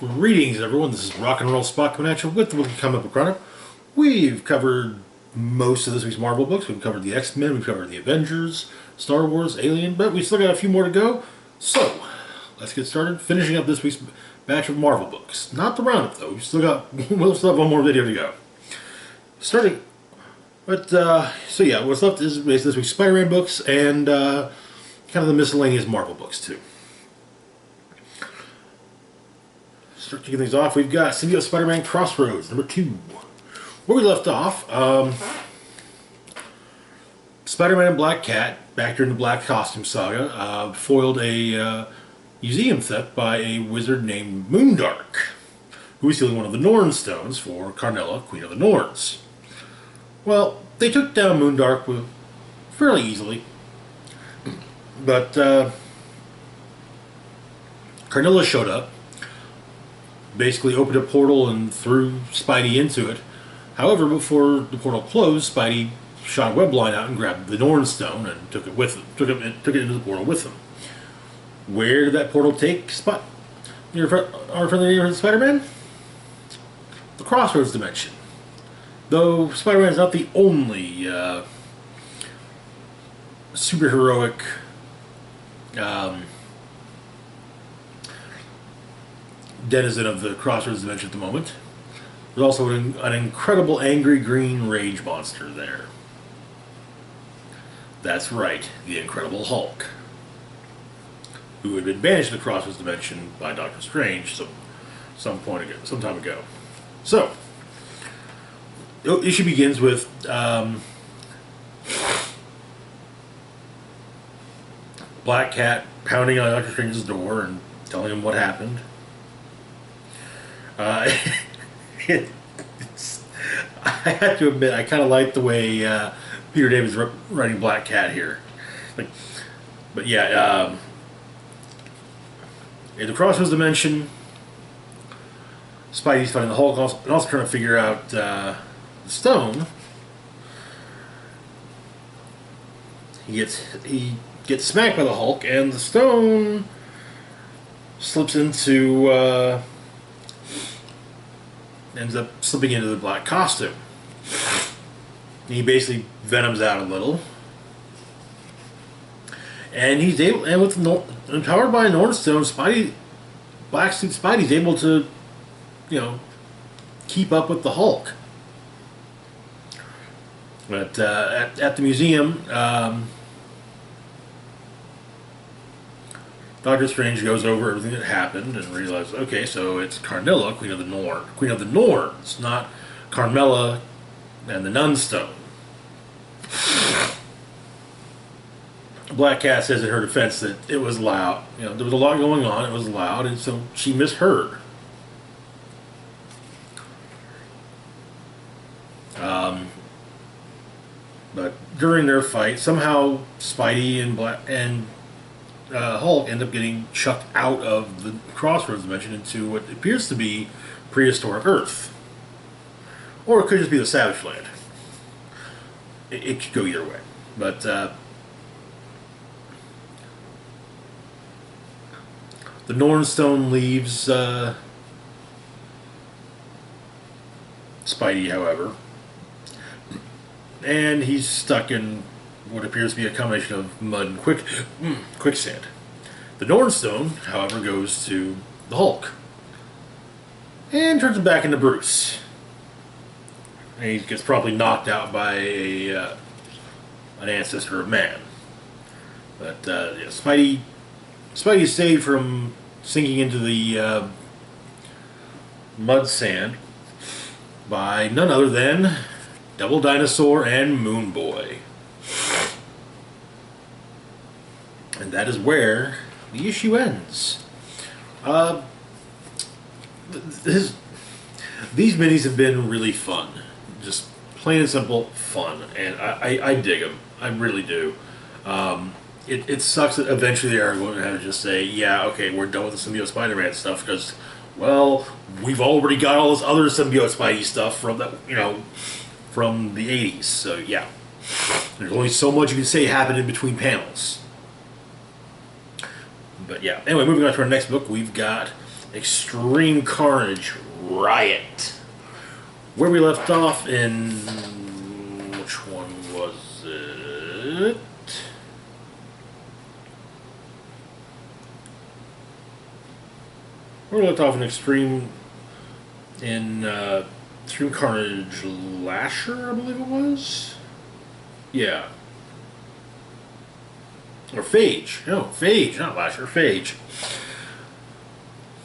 Greetings, everyone. This is Rock and Roll Spot coming at you with the weekly comic book runner. We've covered most of this week's Marvel books. We've covered the X-Men, we've covered the Avengers, Star Wars, Alien, but we still got a few more to go. So, let's get started finishing up this week's batch of Marvel books. Not the roundup, though. We'll still have one more video to go. Starting, but so yeah, what's left is basically this week's Spider-Man books and kind of the miscellaneous Marvel books too. Start kicking things off, we've got Symbiote SpiderMan Crossroads, number 2. Where we left off, Spider-Man and Black Cat, back during the Black Costume Saga, foiled a museum theft by a wizard named Moondark, who was stealing one of the Norn stones for Carnella, Queen of the Norns. Well, they took down Moondark fairly easily, but Carnella showed up, basically opened a portal and threw Spidey into it. However, before the portal closed, Spidey shot a web line out and grabbed the Norn Stone and took it with him. Took it into the portal with him. Where did that portal take our friendly neighborhood Spider-Man? The Crossroads dimension. Though Spider-Man is not the only superheroic denizen of the Crossroads dimension at the moment. There's also an incredible angry green rage monster there. That's right, the Incredible Hulk, who had been banished to the Crossroads dimension by Doctor Strange some time ago. So, the issue begins with Black Cat pounding on Doctor Strange's door and telling him what happened. I have to admit, I kind of like the way Peter David's writing Black Cat here. But yeah, in the Crossroads dimension, Spidey's fighting the Hulk and also trying to figure out the stone. He gets smacked by the Hulk, and the stone slips into. Ends up slipping into the black costume. He basically venoms out a little, and empowered by Nornstone, Black Suit Spidey's able to, keep up with the Hulk. But at the museum, Doctor Strange goes over everything that happened and realizes, okay, so it's Carnella, Queen of the Norns, not Carmella and the Nunstone. Black Cat says in her defense that it was loud. There was a lot going on, it was loud, and so she misheard. But during their fight, somehow Spidey and Hulk end up getting chucked out of the Crossroads dimension into what appears to be prehistoric Earth. Or it could just be the Savage Land. It could go either way. But the Norn Stone leaves Spidey, however, and he's stuck in what appears to be a combination of mud and quicksand. The Norn Stone, however, goes to the Hulk and turns him back into Bruce. And he gets probably knocked out by an ancestor of man. But yeah, Spidey is saved from sinking into the mud sand by none other than Double Dinosaur and Moon Boy. And that is where the issue ends. These minis have been really fun. Just plain and simple fun. And I dig them. I really do. It sucks that eventually they are going to have to just say, yeah, okay, we're done with the Symbiote Spider-Man stuff because, well, we've already got all this other Symbiote Spidey stuff from from the 80s. So, yeah. There's only so much you can say happened in between panels. But yeah, anyway, moving on to our next book, we've got Extreme Carnage, Riot. Where we left off in... which one was it? Where we left off in Extreme Carnage Lasher, I believe it was? Yeah. Or Phage. No, Phage, not Lasher, Phage.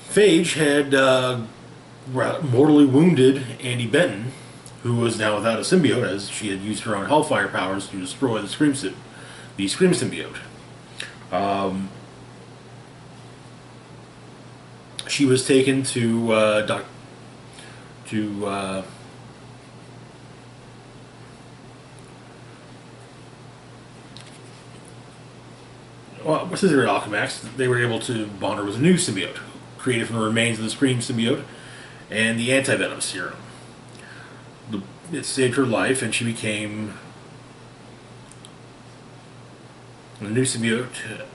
Phage had mortally wounded Andy Benton, who was now without a symbiote, as she had used her own Hellfire powers to destroy the Scream symbiote. She was taken to well, Scissor Alchemax. They were able to bond her with a new symbiote, created from the remains of the Scream symbiote and the anti-venom serum. It saved her life, and she became a new symbiote.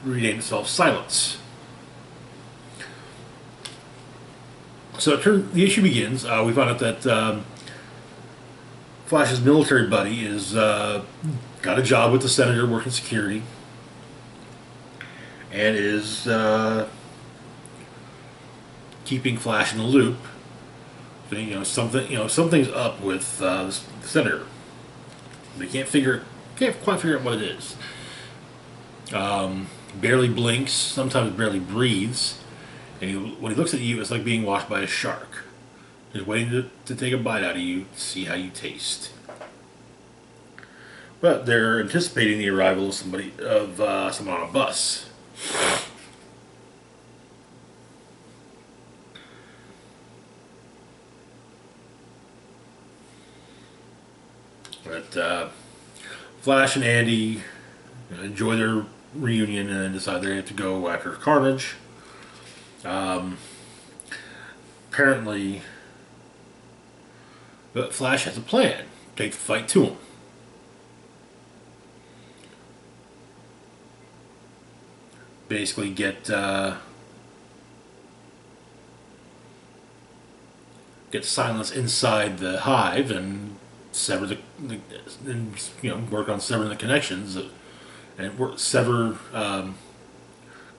Renamed itself Silence. So the issue begins. We find out that Flash's military buddy is got a job with the senator working security, and is keeping Flash in the loop. Something's up with the senator. They can't quite figure out what it is. Barely blinks, sometimes barely breathes, and when he looks at you, it's like being watched by a shark. Just waiting to take a bite out of you to see how you taste. But they're anticipating the arrival of someone on a bus. But Flash and Andy enjoy their reunion and decide they have to go after Carnage. Apparently, but Flash has a plan. Take the fight to him. Basically, get Silence inside the hive and sever work on severing the connections and sever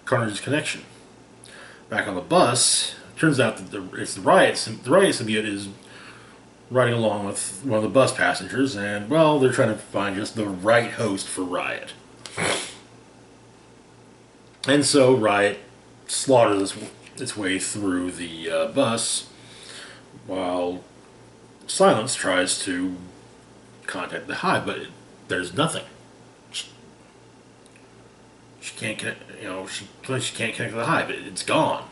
Carnage's connection. Back on the bus, it turns out that it's the Riot symbiote is riding along with one of the bus passengers, and well, they're trying to find just the right host for Riot. And so Riot slaughters its way through the bus, while Silence tries to contact the hive, but there's nothing. She can't connect. She can't connect to the hive. It's gone.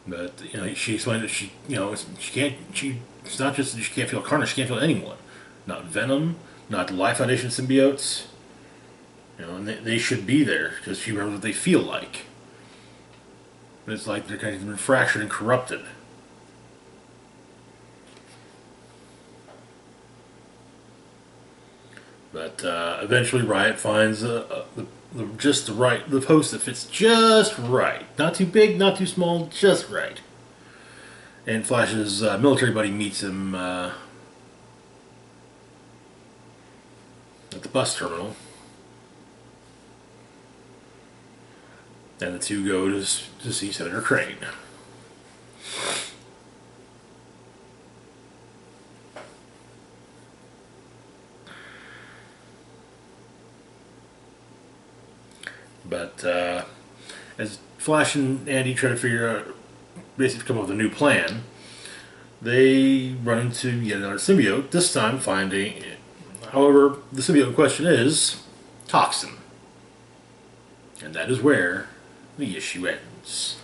But she explained that she can't. It's not just that she can't feel Carnage. She can't feel anyone. Not Venom. Not the Life Foundation symbiotes. And they should be there because she remembers what they feel like. But it's like they're kind of been fractured and corrupted. But eventually, Riot finds the post that fits just right. Not too big, not too small, just right. And Flash's military buddy meets him at the bus terminal. And the two go to see Senator Crane. But as Flash and Andy try to basically come up with a new plan, they run into yet another symbiote, this time however, the symbiote in question is Toxin. And that is where the issue ends.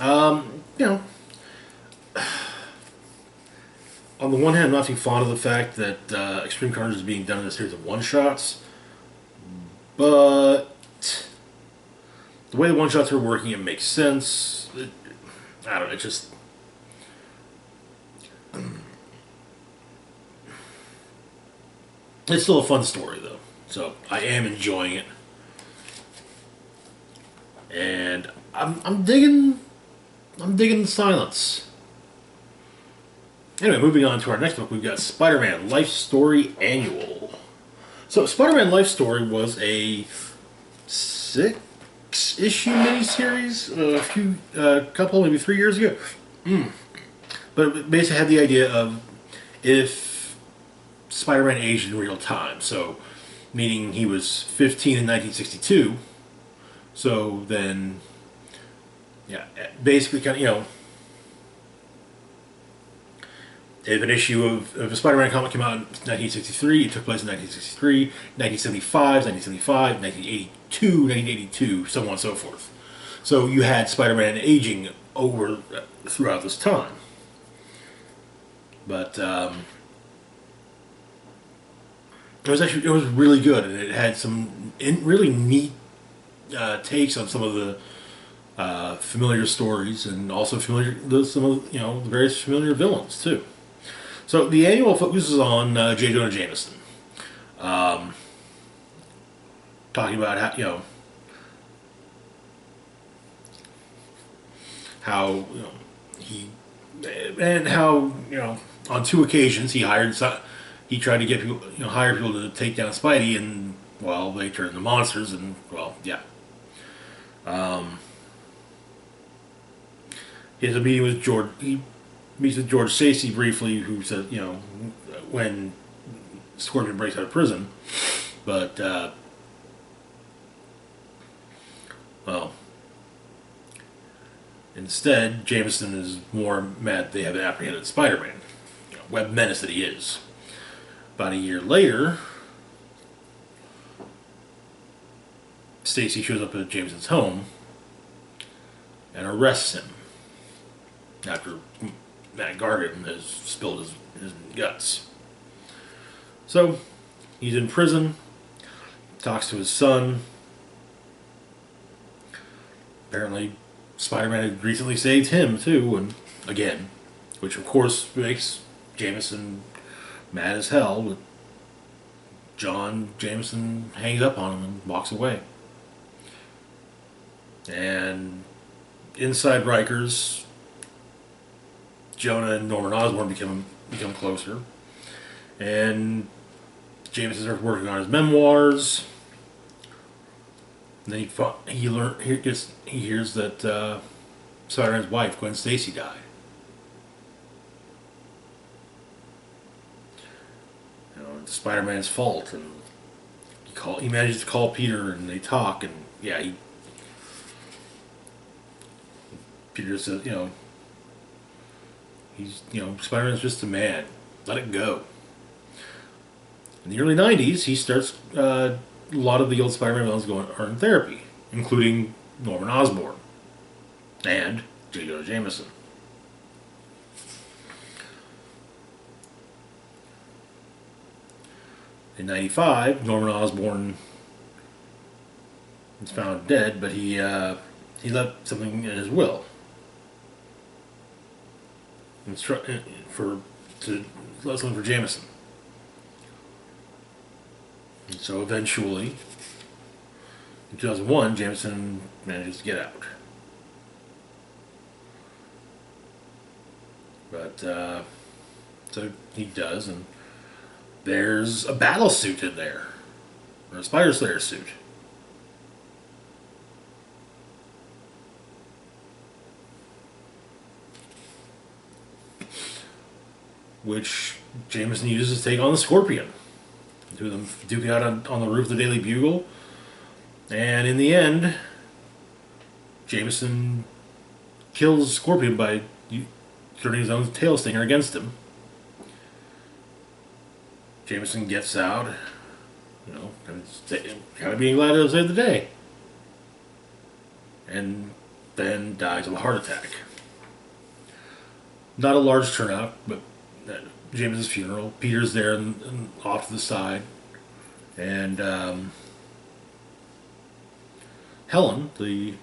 On the one hand, I'm not too fond of the fact that Extreme Carnage is being done in a series of one-shots, but the way the one-shots are working, it makes sense. I don't know, it just... It's still a fun story though, so I am enjoying it, and I'm digging the silence. Anyway, moving on to our next book, we've got Spider-Man Life Story Annual. So, Spider-Man Life Story was a 6-issue miniseries couple, maybe 3 years ago. But it basically had the idea of if Spider-Man aged in real time. So, meaning he was 15 in 1962. So then, yeah, basically kind of, if an issue of a Spider-Man comic came out in 1963, it took place in 1963, 1975, 1975, 1982, 1982, so on and so forth. So you had Spider-Man aging over throughout this time. But it was really good, and it had some really neat takes on some of the familiar stories, and also some of the various familiar villains too. So the annual focuses on J. Jonah Jameson, talking about how he and how on 2 occasions he tried to get people hire people to take down Spidey, and well, they turned into monsters, and well, yeah. He has a meeting with George. He meets with George Stacy briefly, who says, when Scorpion breaks out of prison, but well, instead, Jameson is more mad they have apprehended Spider-Man, web menace that he is. About a year later, Stacy shows up at Jameson's home and arrests him after Matt Gargan has spilled his guts. So, he's in prison, talks to his son. Apparently, Spider-Man had recently saved him, too, and again, which of course makes Jameson mad as hell, but John Jameson hangs up on him and walks away. And inside Rikers, Jonah and Norman Osborn become closer, and Jameson starts working on his memoirs. And then he hears that Spider-Man's wife, Gwen Stacy, died. It's Spider-Man's fault, and he manages to call Peter, and they talk, and yeah, Peter says, Spider-Man's just a man. Let it go. In the early 90s, he starts, a lot of the old Spider-Man villains are in therapy, including Norman Osborn and J. Jonah Jameson. In 95, Norman Osborn is found dead, but he left something in his will. Something for Jameson. And so eventually, in 2001, Jameson manages to get out. But, so he does, and there's a battle suit in there. Or a Spider Slayer suit. Which Jameson uses to take on the Scorpion. Two of them duking out on the roof of the Daily Bugle. And in the end, Jameson kills Scorpion by turning his own tail stinger against him. Jameson gets out, kind of being glad to save the day. And then dies of a heart attack. Not a large turnout, but Jameson's funeral. Peter's there and off to the side. And Helen, the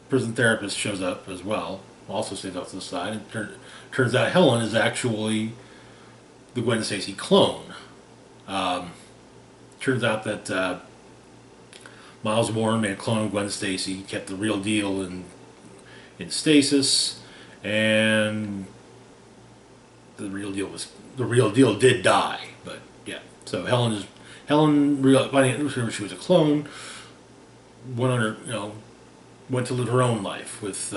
prison therapist, shows up as well. Also stays off to the side. And turns out Helen is actually the Gwen Stacy clone. Turns out that Miles Warren made a clone of Gwen Stacy, kept the real deal in stasis, and the real deal did die. But yeah, so Helen finding out she was a clone, went to live her own life with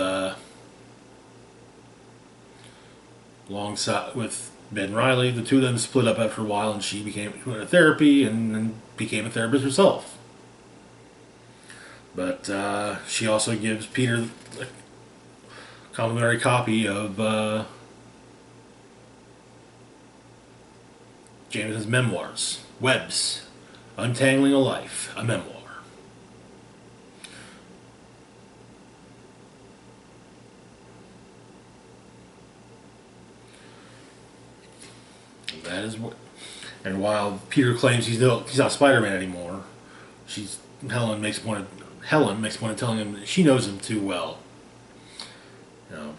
alongside with Ben Riley. The two of them split up after a while, and she went to therapy and became a therapist herself. But she also gives Peter a complimentary copy of Jameson's memoirs, Webs, Untangling a Life, a memoir. That is what. And while Peter claims he's not Spider-Man anymore, Helen makes a point of telling him that she knows him too well. You know,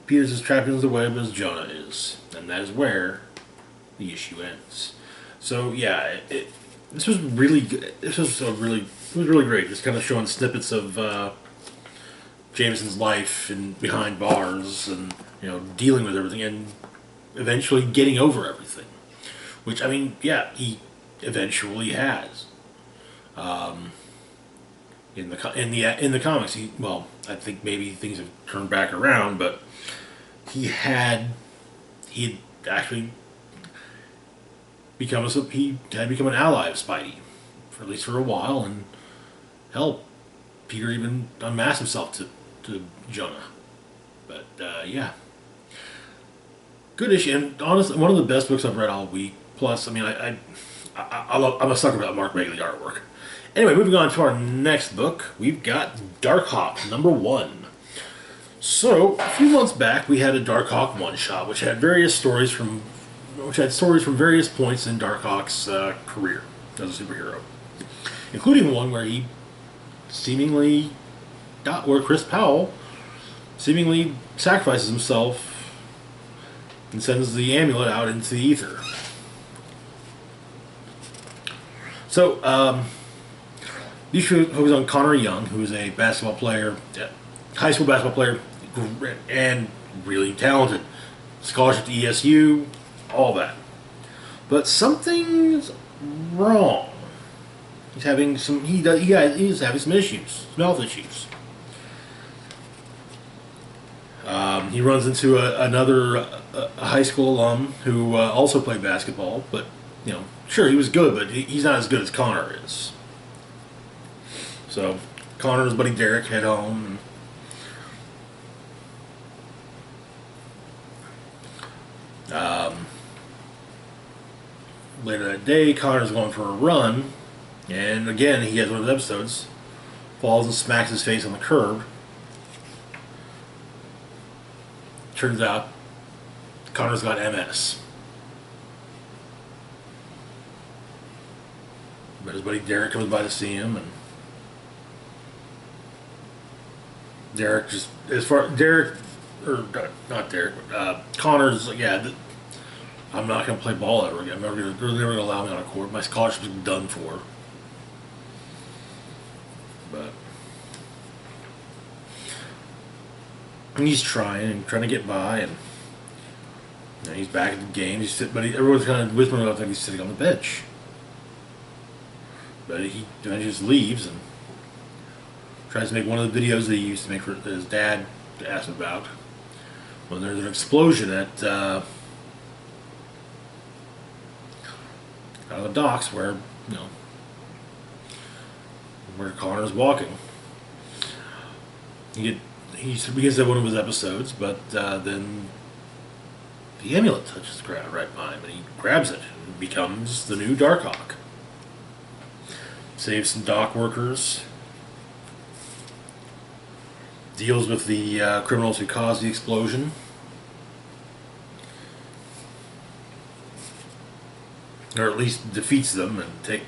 Peter's as trapped into the web as Jonah is, and that is where the issue ends. So yeah, this was really good. It was really great. Just kind of showing snippets of Jameson's life and behind bars, and dealing with everything, and eventually getting over everything. Which, I mean, yeah, he eventually has. In the comics, I think maybe things have turned back around, but he had actually become an ally of Spidey, for at least for a while, and hell, Peter even unmasked himself to Jonah. But yeah, good issue, and honestly, one of the best books I've read all week. Plus, I mean, I'm a sucker about Mark Bagley artwork. Anyway, moving on to our next book, we've got Darkhawk #1. So, a few months back, we had a Darkhawk one-shot, which had stories from various points in Darkhawk's career as a superhero, including one where where Chris Powell seemingly sacrifices himself and sends the amulet out into the ether. So, these should focus on Connor Young, who is a basketball player, high school basketball player, and really talented. Scholarship to ESU, all that. But something's wrong. He's having some issues, some health issues. He runs into another high school alum who also played basketball, but sure, he was good, but he's not as good as Connor is. So Connor and his buddy Derek head home. Later that day, Connor's going for a run, and again, he has one of those episodes, falls and smacks his face on the curb. Turns out, Connor's got MS. But his buddy Derek comes by to see him, and Connor's like, yeah, I'm not going to play ball ever again. They're never going to allow me on a court. My scholarship's done for. But he's trying to get by, and he's back at the game. But everyone's kind of whispering about that he's sitting on the bench. But he eventually just leaves and tries to make one of the videos that he used to make for his dad to ask him about. When there's an explosion at out of the docks where Connor's walking. He begins at one of his episodes, but then the amulet touches the ground right behind him, and he grabs it and becomes the new Darkhawk. Saves some dock workers. Deals with the criminals who caused the explosion. Or at least defeats them and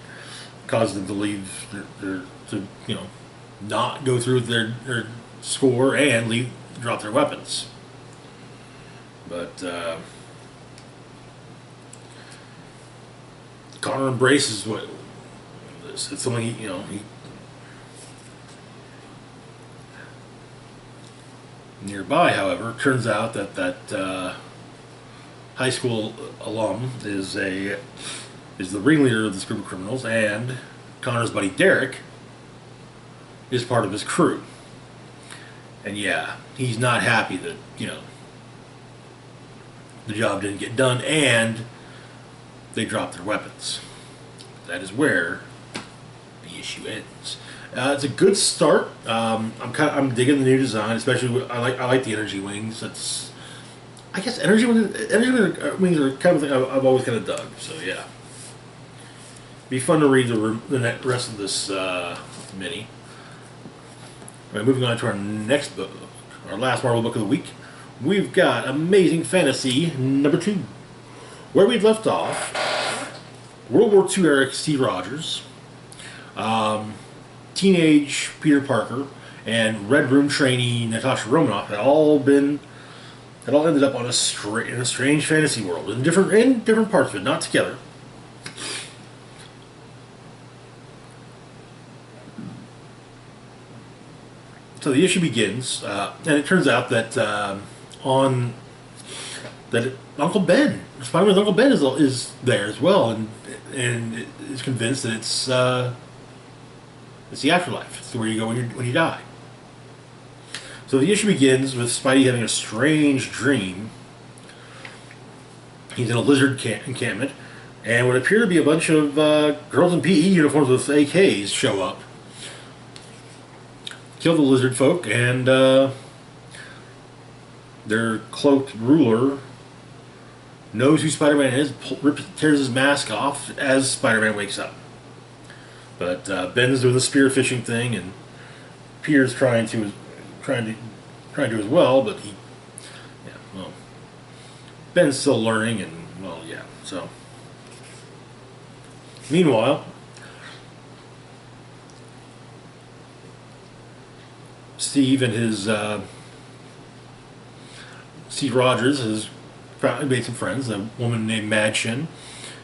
causes them to leave not go through with their score and drop their weapons. But Connor embraces what this. It's something he nearby. However, it turns out that high school alum is the ringleader of this group of criminals, and Connor's buddy Derek is part of his crew. And yeah, he's not happy that the job didn't get done, and they dropped their weapons. That is where the issue ends. It's a good start. I'm digging the new design, especially I like the energy wings. I guess energy wings are kind of thing I've always kind of dug. So yeah, be fun to read the rest of this mini. All right, moving on to our next book, our last Marvel book of the week. We've got Amazing Fantasy #2. Where we'd left off, World War II era Steve Rogers, teenage Peter Parker, and Red Room trainee Natasha Romanoff had all ended up in a strange fantasy world in different parts of it, not together. So the issue begins, and it turns out that Uncle Ben, Spider-Man's Uncle Ben, is there as well, and is convinced that it's the afterlife. It's where you go when you die. So the issue begins with Spidey having a strange dream. He's in a lizard encampment, and what appear to be a bunch of girls in PE uniforms with AKs show up, kill the lizard folk, and their cloaked ruler knows who Spider-Man is, tears his mask off as Spider-Man wakes up. But Ben's doing the spearfishing thing, and Peter's trying to as well, but Ben's still learning, and so. Meanwhile, Steve and his Steve Rogers has made some friends, a woman named Madchen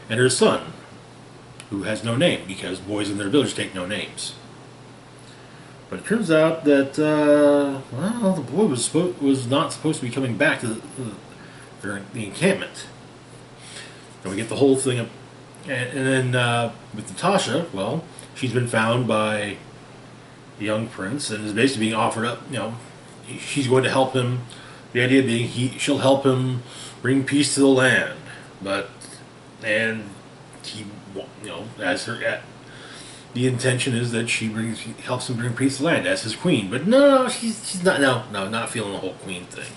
and her son, who has no name because boys in their village take no names. But it turns out that the boy was not supposed to be coming back to the encampment. And we get the whole thing up, and then with Natasha, well, she's been found by the young prince and is basically being offered up. She's going to help him. The idea being she'll help him bring peace to the land, and he, as her. The intention is that she helps him bring peace to the land as his queen. But no, she's not. No, not feeling the whole queen thing.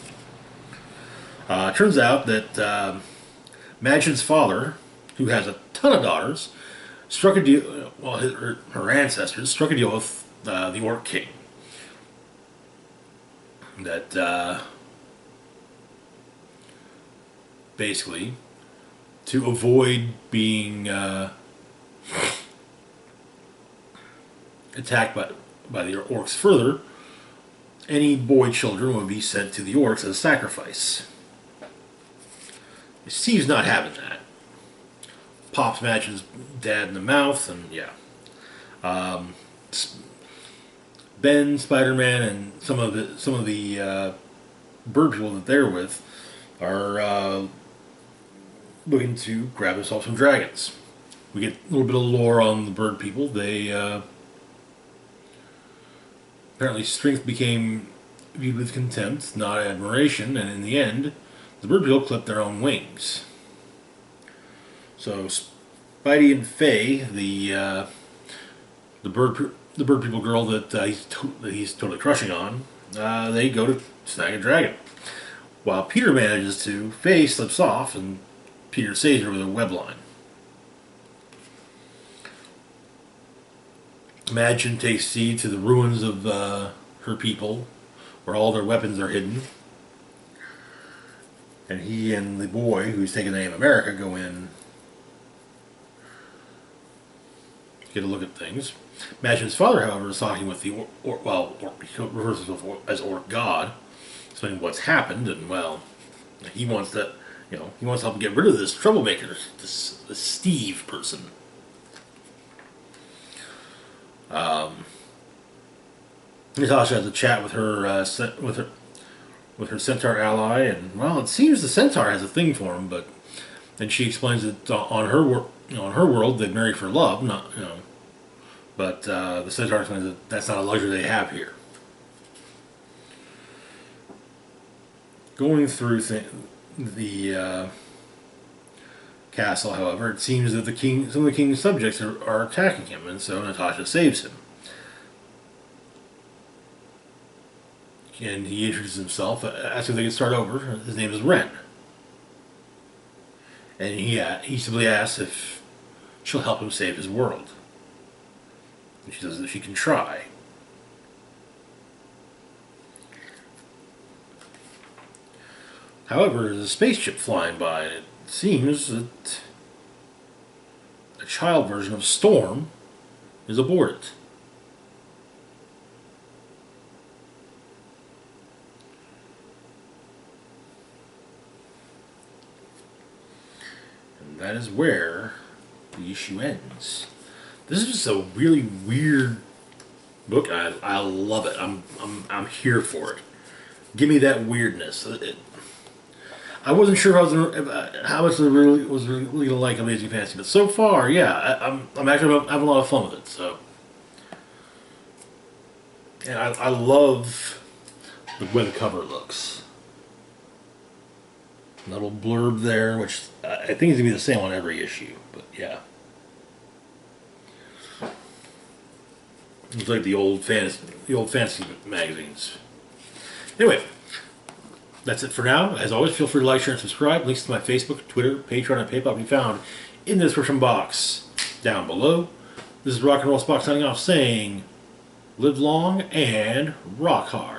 Turns out that Madchen's father, who has a ton of daughters, struck a deal. Well, her ancestors struck a deal with the Orc King. That basically, to avoid being attacked by the orcs further, any boy children would be sent to the orcs as a sacrifice. Steve's not having that. Pops Madchen's dad in the mouth, and Ben, Spider-Man, and some of the bird people that they're with are looking to grab themselves some dragons. We get a little bit of lore on the bird people. They apparently strength became viewed with contempt, not admiration, and in the end, the bird people clipped their own wings. So Spidey and Faye, the bird people girl that he's totally crushing on, they go to snag a dragon. While Peter manages to, Faye slips off, and Peter saves her with a web line. Madchen takes Steve to the ruins of her people, where all their weapons are hidden. And he and the boy, who's taking the name America, go in, get a look at things. Madchen's father, however, is talking with the he refers to himself as Orc God, explaining what's happened, and he wants to help get rid of this troublemaker, this Steve person. Natasha has a chat with her with her centaur ally, and well, it seems the centaur has a thing for him, but then she explains that on her world they marry for love, not but the centaur explains that that's not a luxury they have here. Going through the castle, however, it seems that some of the king's subjects are attacking him, and so Natasha saves him. And he introduces himself, asks if they can start over. His name is Ren. And he simply asks if she'll help him save his world. And she says that she can try. However, there's a spaceship flying by, and it seems that a child version of Storm is aboard it. And that is where the issue ends. This is just a really weird book. I love it. I'm here for it. Give me that weirdness. I wasn't sure how much I was really going to like Amazing Fantasy, but so far, yeah, I'm actually having a lot of fun with it. So, and I love the way the cover looks. A little blurb there, which I think is going to be the same on every issue, but yeah. It's like the old fantasy magazines. Anyway, that's it for now. As always, feel free to like, share, and subscribe. Links to my Facebook, Twitter, Patreon, and PayPal can be found in the description box down below. This is Rock and Roll Spock signing off, saying, live long and rock hard.